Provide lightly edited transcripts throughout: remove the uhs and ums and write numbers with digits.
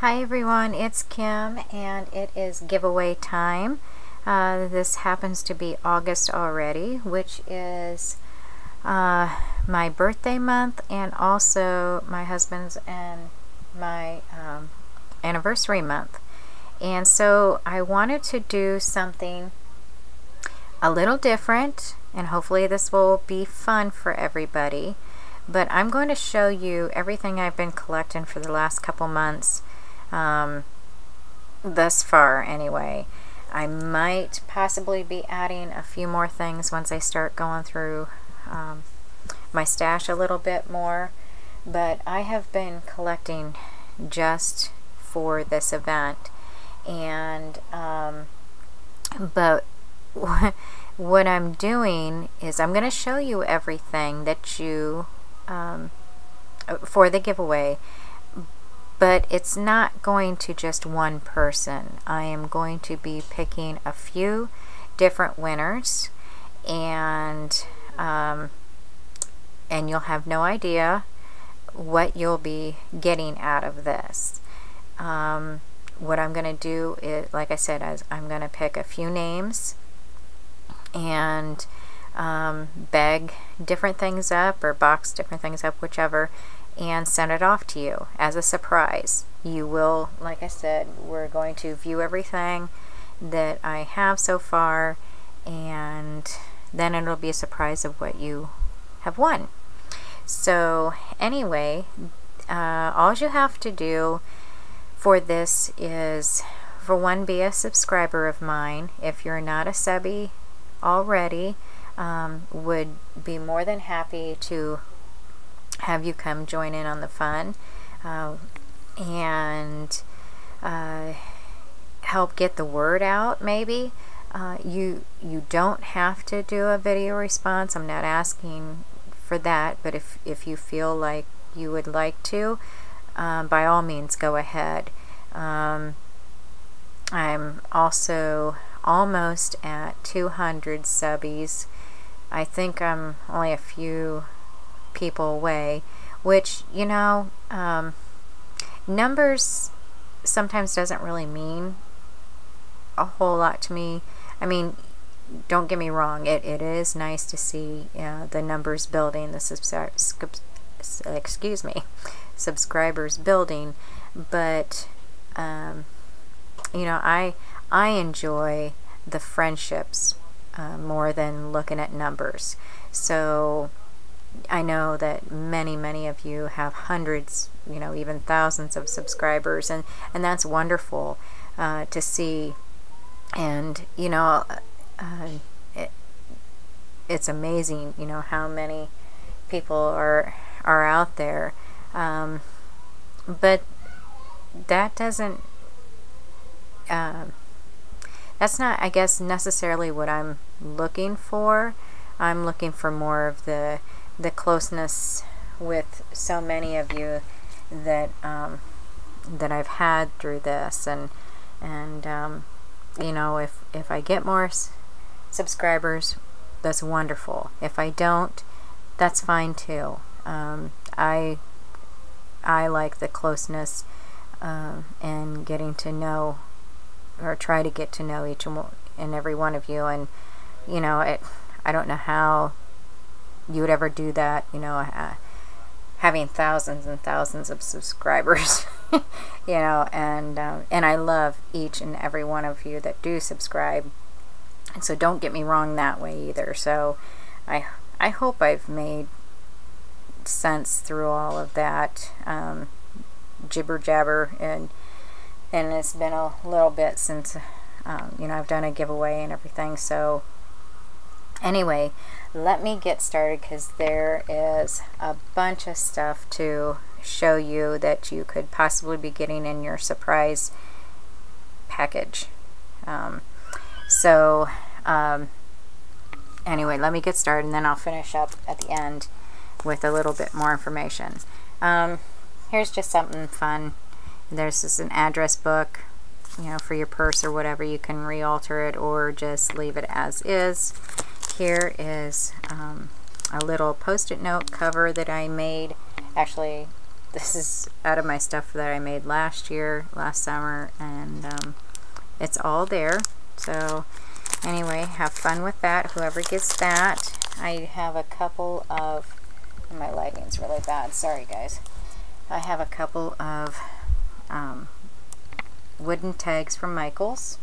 Hi everyone, it's Kim and it is giveaway time. This happens to be August already, which is my birthday month and also my husband's and my anniversary month. And so I wanted to do something a little different, and hopefully this will be fun for everybody. But I'm going to show you everything I've been collecting for the last couple months. Thus far anyway. I might possibly be adding a few more things once I start going through my stash a little bit more, but I have been collecting just for this event. And but what I'm doing is I'm going to show you everything that you for the giveaway, but it's not going to just one person. I am going to be picking a few different winners, and you'll have no idea what you'll be getting out of this. What I'm going to do is, like I said, I'm going to pick a few names and bag different things up or box different things up, whichever, and send it off to you as a surprise. You will, like I said, we're going to view everything that I have so far, and then it'll be a surprise of what you have won. So anyway, all you have to do for this is, for one, be a subscriber of mine. If you're not a subbie already, would be more than happy to have you come join in on the fun and help get the word out. Maybe you don't have to do a video response. I'm not asking for that, but if you feel like you would like to, by all means go ahead. I'm also almost at 200 subbies. I think I'm only a few people away, which, you know, numbers sometimes doesn't really mean a whole lot to me. I mean, don't get me wrong, it is nice to see the numbers building, the subscribers building, but you know, I enjoy the friendships more than looking at numbers. So I know that many of you have hundreds, you know, even thousands of subscribers, and that's wonderful to see. And you know, it's amazing, you know, how many people are out there, but that doesn't that's not, I guess, necessarily what I'm looking for. I'm looking for more of the closeness with so many of you that that I've had through this, and you know, if I get more subscribers, that's wonderful. If I don't, that's fine too. I like the closeness and getting to know, or try to get to know each and every one of you. And you know, I don't know how you would ever do that, you know, having thousands and thousands of subscribers. You know, and I love each and every one of you that do subscribe, and so don't get me wrong that way either. So I hope I've made sense through all of that jibber jabber, and it's been a little bit since you know, I've done a giveaway and everything. So anyway, let me get started, because there is a bunch of stuff to show you that you could possibly be getting in your surprise package. Anyway, let me get started, and then I'll finish up at the end with a little bit more information. Here's just something fun. There's just an address book, you know, for your purse or whatever. You can re-alter it or just leave it as is. Here is a little post-it note cover that I made. Actually, this is out of my stuff that I made last summer, and it's all there. So anyway, have fun with that, whoever gets that. I have a couple of, my lighting's really bad, sorry guys. I have a couple of wooden tags from Michaels.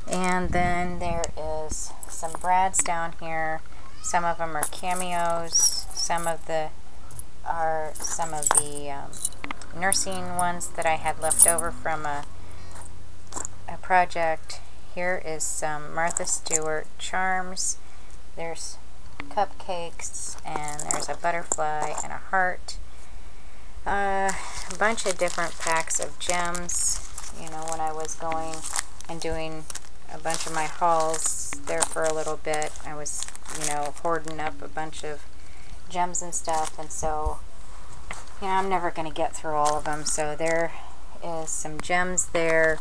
And then there is some brads down here. Some of them are cameos. Some of the nursing ones that I had left over from a project. Here is some Martha Stewart charms. There's cupcakes, and there's a butterfly and a heart. A bunch of different packs of gems. You know, when I was going and doing a bunch of my hauls there for a little bit, I was, you know, hoarding up a bunch of gems and stuff, and so, you know, I'm never going to get through all of them. So there is some gems there.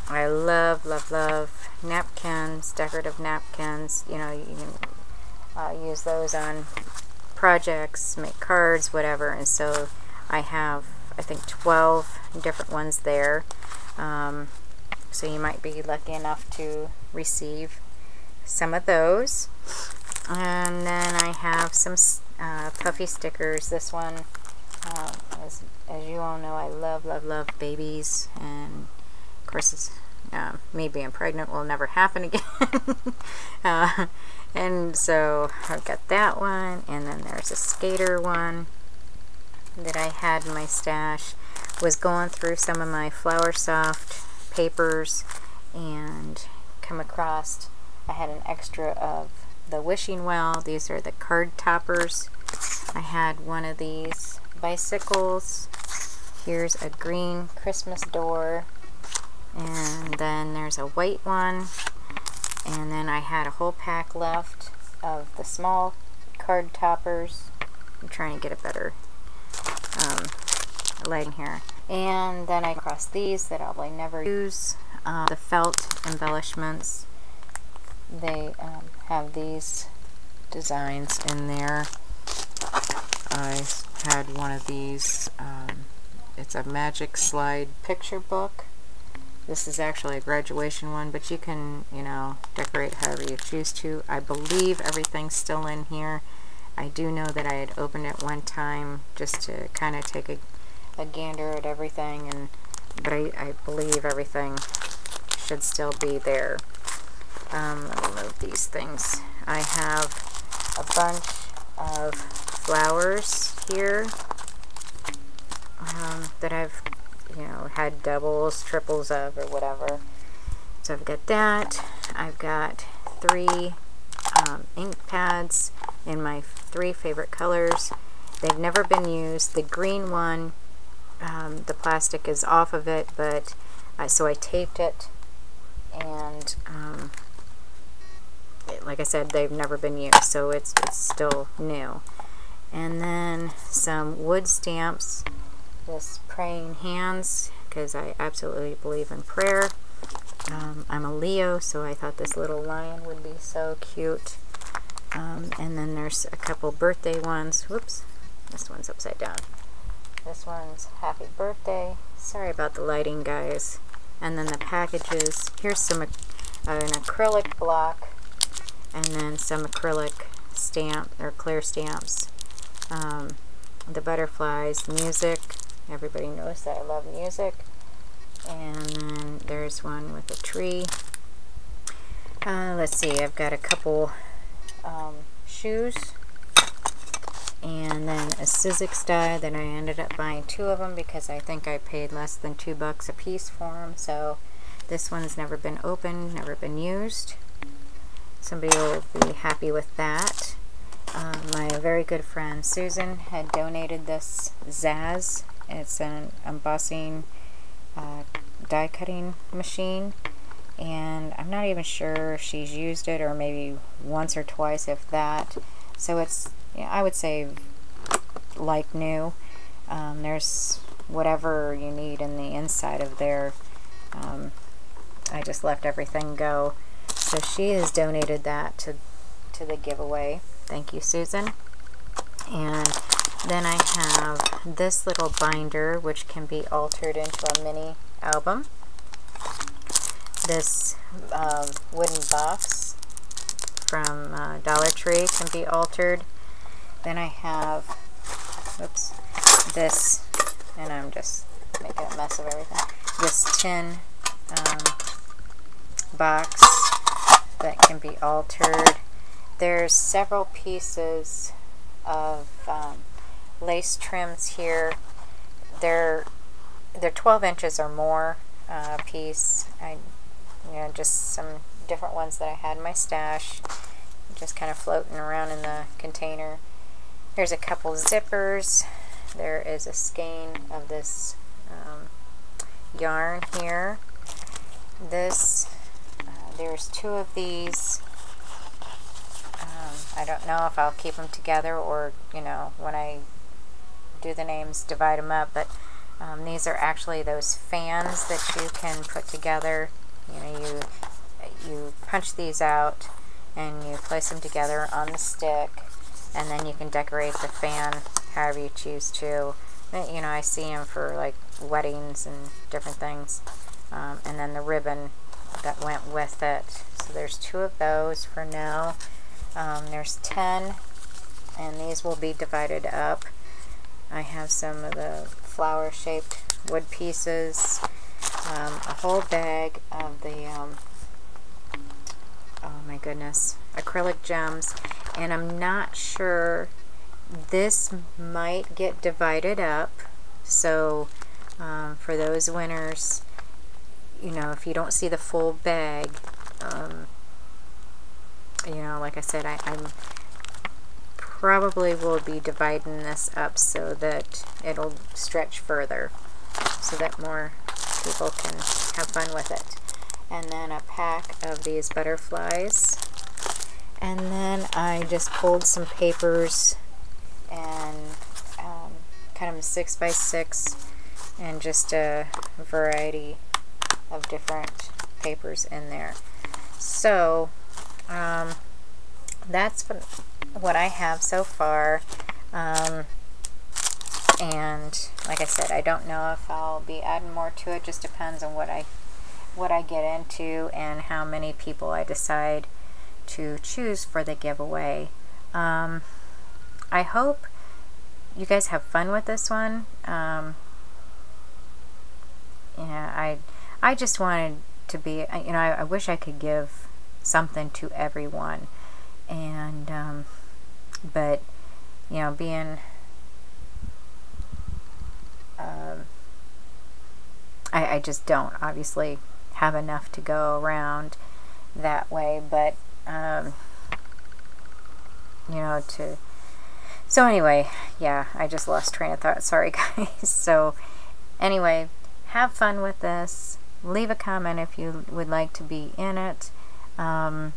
I love, love, love napkins, decorative napkins. You know, you can use those on projects, make cards, whatever. And so I have, I think, 12 different ones there. So you might be lucky enough to receive some of those. And then I have some puffy stickers. This one, as you all know, I love, love, love babies. And of course, it's, me being pregnant will never happen again. And so I've got that one. And then there's a skater one that I had in my stash. Was going through some of my Flower Soft papers and come across, I had an extra of the wishing well. These are the card toppers. I had one of these bicycles. Here's a green Christmas door, and then there's a white one, and then I had a whole pack left of the small card toppers. I'm trying to get a better lighting here. And then I crossed these that I'll never use. The felt embellishments. They have these designs in there. I had one of these. It's a magic slide picture book. This is actually a graduation one, but you can, you know, decorate however you choose to. I believe everything's still in here. I do know that I had opened it one time just to kind of take a gander at everything, but I believe everything should still be there. Let me move these things. I have a bunch of flowers here that I've, you know, had doubles, triples of, or whatever. So I've got that. I've got 3 ink pads in my 3 favorite colors. They've never been used. The green one, the plastic is off of it, but so I taped it, and like I said, they've never been used, so it's still new. And then some wood stamps, this praying hands, because I absolutely believe in prayer. I'm a Leo, so I thought this little lion would be so cute. And then there's a couple birthday ones. Whoops, this one's upside down. This one's happy birthday. Sorry about the lighting, guys. And then the packages. Here's some an acrylic block, and then some acrylic stamp or clear stamps. The butterflies, music. Everybody knows that I love music. And then there's one with a tree. Let's see, I've got a couple shoes, and then a Sizzix die that I ended up buying 2 of them because I think I paid less than $2 a piece for them. So this one's never been opened, never been used. Somebody will be happy with that. My very good friend Susan had donated this Zaz. It's an embossing die cutting machine, and I'm not even sure if she's used it, or maybe once or twice, if that. So it's, yeah, I would say like new. There's whatever you need in the inside of there. I just let everything go. So she has donated that to the giveaway. Thank you, Susan. And Then I have this little binder, which can be altered into a mini album. This wooden box from Dollar Tree can be altered. Then I have, oops, this, and I'm just making a mess of everything, this tin box that can be altered. There's several pieces of lace trims here. They're 12 inches or more piece. Just some different ones that I had in my stash, just kind of floating around in the container. Here's a couple zippers. There is a skein of this yarn here. This, there's two of these. I don't know if I'll keep them together or, when I do the names, divide them up, but these are actually those fans that you can put together. You punch these out and you place them together on the stick, and then you can decorate the fan however you choose to. I see them for like weddings and different things, and then the ribbon that went with it. So there's two of those for now. There's 10, and these will be divided up. I have some of the flower shaped wood pieces, a whole bag of the oh my goodness, acrylic gems, and I'm not sure, this might get divided up, so for those winners, if you don't see the full bag, like I said, I'm probably will be dividing this up so that it'll stretch further, so that more people can have fun with it. And then a pack of these butterflies, and then I just pulled some papers and kind of a 6x6 and just a variety of different papers in there. So that's what I have so far, and like I said, I don't know if I'll be adding more to it. Just depends on what I get into and how many people I decide to choose for the giveaway. I hope you guys have fun with this one. I just wanted to be, I wish I could give something to everyone, and but being I just don't obviously have enough to go around that way, but so anyway, yeah, I just lost train of thought, sorry guys. So anyway, have fun with this. Leave a comment if you would like to be in it, and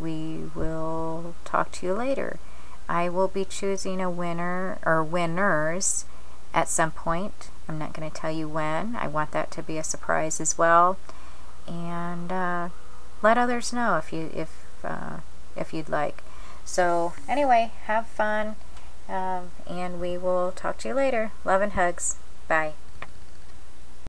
we will talk to you later. I will be choosing a winner or winners at some point. I'm not going to tell you when. I want that to be a surprise as well, and let others know if you'd like. So anyway, have fun, and we will talk to you later. Love and hugs. Bye.